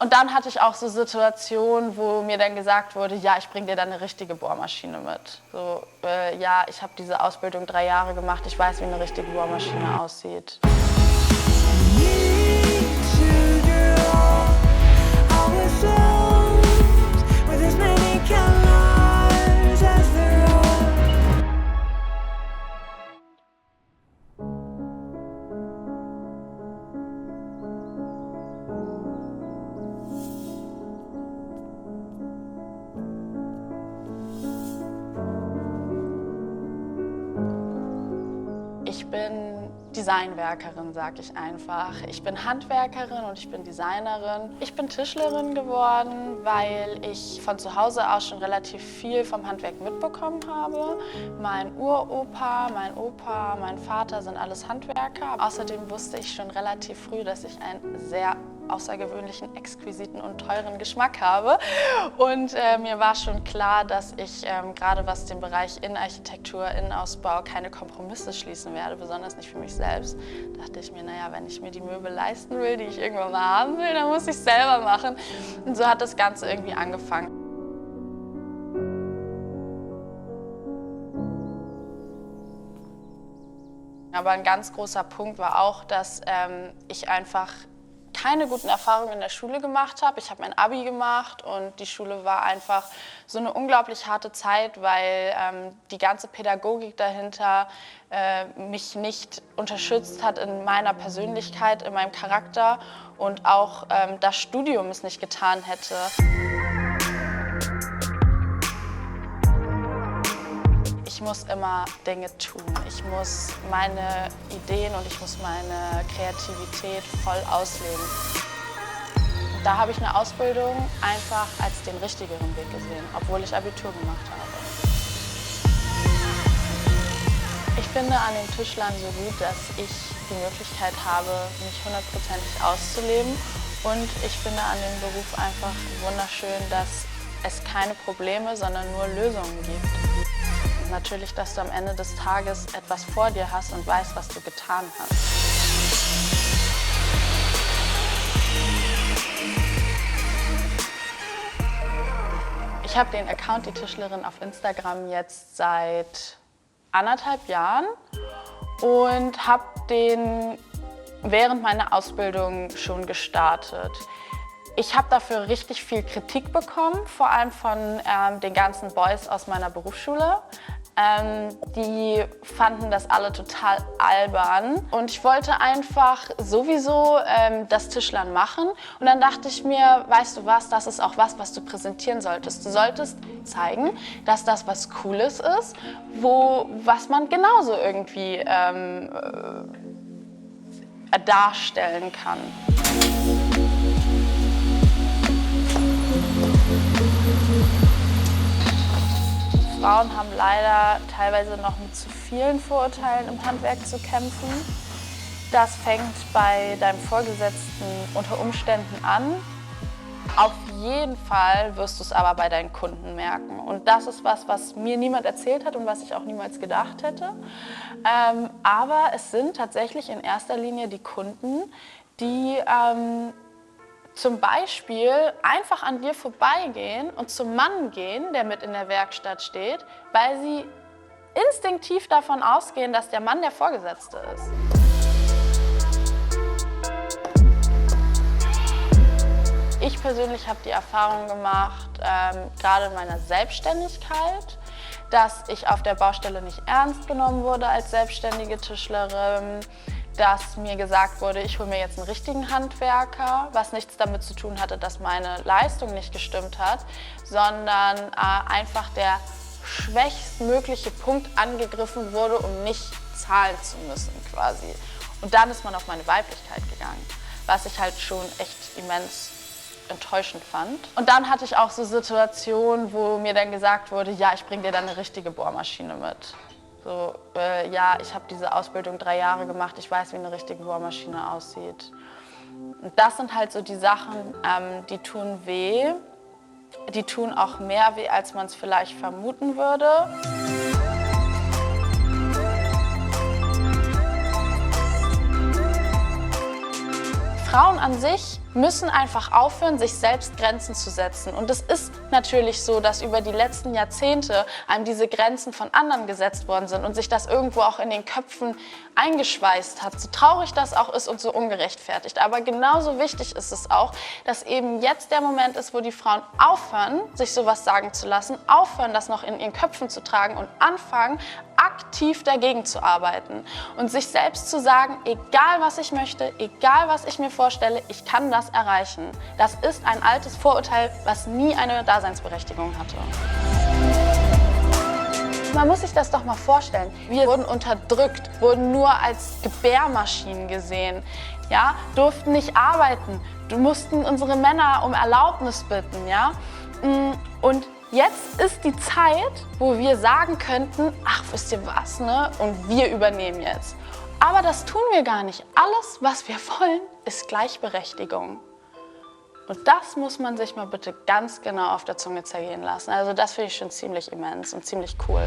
Und dann hatte ich auch so Situationen, wo mir dann gesagt wurde, ja, ich bringe dir dann eine richtige Bohrmaschine mit. So, ja, ich habe diese Ausbildung 3 Jahre gemacht, ich weiß, wie eine richtige Bohrmaschine aussieht. Ich bin Designwerkerin, sag ich einfach. Ich bin Handwerkerin und ich bin Designerin. Ich bin Tischlerin geworden, weil ich von zu Hause aus schon relativ viel vom Handwerk mitbekommen habe. Mein Uropa, mein Opa, mein Vater sind alles Handwerker. Außerdem wusste ich schon relativ früh, dass ich einen sehr außergewöhnlichen, exquisiten und teuren Geschmack habe. Und mir war schon klar, dass ich gerade was den Bereich Innenarchitektur, Innenausbau keine Kompromisse schließen werde, besonders nicht für mich selbst. Da dachte ich mir, naja, wenn ich mir die Möbel leisten will, die ich irgendwann mal haben will, dann muss ich es selber machen. Und so hat das Ganze irgendwie angefangen. Aber ein ganz großer Punkt war auch, dass ich einfach keine guten Erfahrungen in der Schule gemacht habe. Ich habe mein Abi gemacht und die Schule war einfach so eine unglaublich harte Zeit, weil die ganze Pädagogik dahinter mich nicht unterstützt hat in meiner Persönlichkeit, in meinem Charakter und auch das Studium es nicht getan hätte. Ich muss immer Dinge tun. Ich muss meine Ideen und ich muss meine Kreativität voll ausleben. Da habe ich eine Ausbildung einfach als den richtigeren Weg gesehen, obwohl ich Abitur gemacht habe. Ich finde an den Tischlern so gut, dass ich die Möglichkeit habe, mich 100%ig auszuleben. Und ich finde an dem Beruf einfach wunderschön, dass es keine Probleme, sondern nur Lösungen gibt. Natürlich, dass du am Ende des Tages etwas vor dir hast und weißt, was du getan hast. Ich habe den Account Die Tischlerin auf Instagram jetzt seit 1,5 Jahren und habe den während meiner Ausbildung schon gestartet. Ich habe dafür richtig viel Kritik bekommen, vor allem von den ganzen Boys aus meiner Berufsschule. Die fanden das alle total albern und ich wollte einfach sowieso das Tischlern machen und dann dachte ich mir, weißt du was, das ist auch was du präsentieren solltest. Du solltest zeigen, dass das was Cooles ist, was man genauso irgendwie darstellen kann. Frauen haben leider teilweise noch mit zu vielen Vorurteilen im Handwerk zu kämpfen. Das fängt bei deinem Vorgesetzten unter Umständen an. Auf jeden Fall wirst du es aber bei deinen Kunden merken. Und das ist was mir niemand erzählt hat und was ich auch niemals gedacht hätte. Aber es sind tatsächlich in erster Linie die Kunden, die zum Beispiel einfach an dir vorbeigehen und zum Mann gehen, der mit in der Werkstatt steht, weil sie instinktiv davon ausgehen, dass der Mann der Vorgesetzte ist. Ich persönlich habe die Erfahrung gemacht, gerade in meiner Selbstständigkeit, dass ich auf der Baustelle nicht ernst genommen wurde als selbstständige Tischlerin, dass mir gesagt wurde, ich hole mir jetzt einen richtigen Handwerker, was nichts damit zu tun hatte, dass meine Leistung nicht gestimmt hat, sondern einfach der schwächstmögliche Punkt angegriffen wurde, um nicht zahlen zu müssen quasi. Und dann ist man auf meine Weiblichkeit gegangen, was ich halt schon echt immens enttäuschend fand. Und dann hatte ich auch so Situationen, wo mir dann gesagt wurde, ja, ich bringe dir dann eine richtige Bohrmaschine mit. So, ja, ich habe diese Ausbildung 3 Jahre gemacht, ich weiß, wie eine richtige Bohrmaschine aussieht. Und das sind halt so die Sachen, die tun weh. Die tun auch mehr weh, als man es vielleicht vermuten würde. Frauen an sich müssen einfach aufhören, sich selbst Grenzen zu setzen. Und es ist natürlich so, dass über die letzten Jahrzehnte einem diese Grenzen von anderen gesetzt worden sind und sich das irgendwo auch in den Köpfen eingeschweißt hat. So traurig das auch ist und so ungerechtfertigt. Aber genauso wichtig ist es auch, dass eben jetzt der Moment ist, wo die Frauen aufhören, sich sowas sagen zu lassen, aufhören, das noch in ihren Köpfen zu tragen und anfangen, aktiv dagegen zu arbeiten und sich selbst zu sagen, egal was ich möchte, egal was ich mir vorstelle, ich kann das erreichen. Das ist ein altes Vorurteil, was nie eine Daseinsberechtigung hatte. Man muss sich das doch mal vorstellen. Wir wurden unterdrückt, wurden nur als Gebärmaschinen gesehen, ja? Durften nicht arbeiten, mussten unsere Männer um Erlaubnis bitten. Ja? Und jetzt ist die Zeit, wo wir sagen könnten, ach, wisst ihr was, ne? Und wir übernehmen jetzt. Aber das tun wir gar nicht. Alles, was wir wollen, ist Gleichberechtigung. Und das muss man sich mal bitte ganz genau auf der Zunge zergehen lassen. Also das finde ich schon ziemlich immens und ziemlich cool.